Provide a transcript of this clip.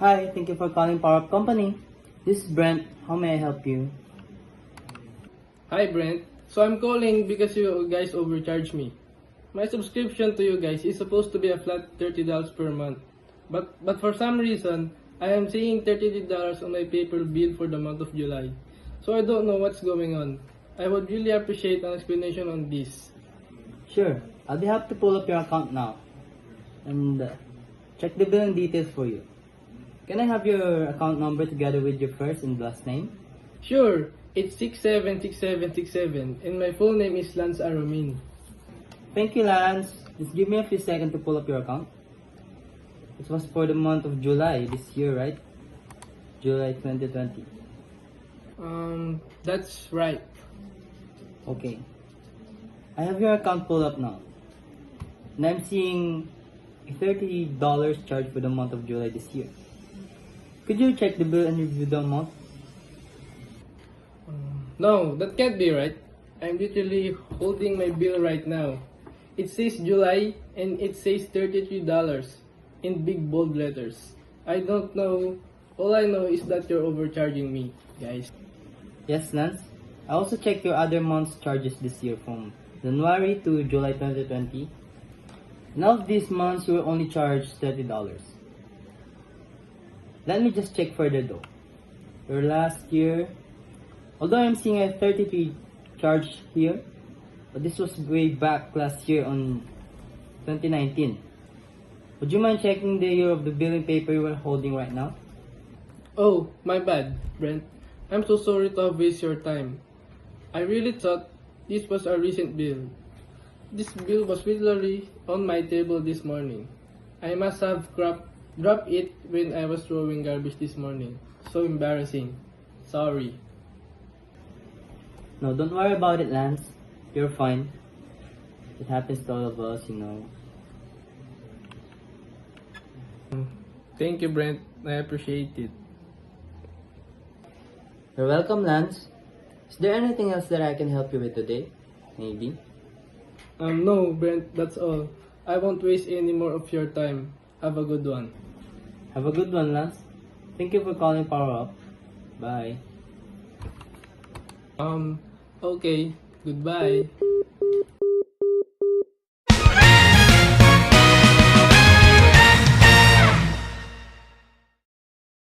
Hi, thank you for calling Power Up Company. This is Brent. How may I help you? Hi Brent. So I'm calling because you guys overcharged me. My subscription to you guys is supposed to be a flat $30 per month. But for some reason, I am seeing $33 on my paper bill for the month of July. So I don't know what's going on. I would really appreciate an explanation on this. Sure, I'll be happy to pull up your account now and check the billing details for you. Can I have your account number together with your first and last name? Sure, it's 676767 and my full name is Lance Aramin. Thank you, Lance. Just give me a few seconds to pull up your account. It was for the month of July this year, right? July 2020. That's right. Okay. I have your account pulled up now. And I'm seeing a $30 charge for the month of July this year. Could you check the bill and review the amount? No, that can't be right. I'm literally holding my bill right now. It says July and it says $33 in big bold letters. I don't know. All I know is that you're overcharging me, guys. Yes, Lance. I also checked your other month's charges this year from January to July 2020. And of these months, you were only charged $30. Let me just check further though. Your last year, although I'm seeing a 33 charge here, but this was way back last year on 2019. Would you mind checking the year of the billing paper you are holding right now? Oh, my bad, Brent. I'm so sorry to have wasted your time. I really thought this was a recent bill. This bill was literally on my table this morning. I must have dropped it when I was throwing garbage this morning. So embarrassing. Sorry. No, don't worry about it, Lance. You're fine. It happens to all of us, you know. Thank you, Brent. I appreciate it. You're welcome, Lance. Is there anything else that I can help you with today? Maybe? No, Brent, that's all. I won't waste any more of your time. Have a good one. Have a good one, Lance. Thank you for calling Power Up. Bye. Okay. Goodbye.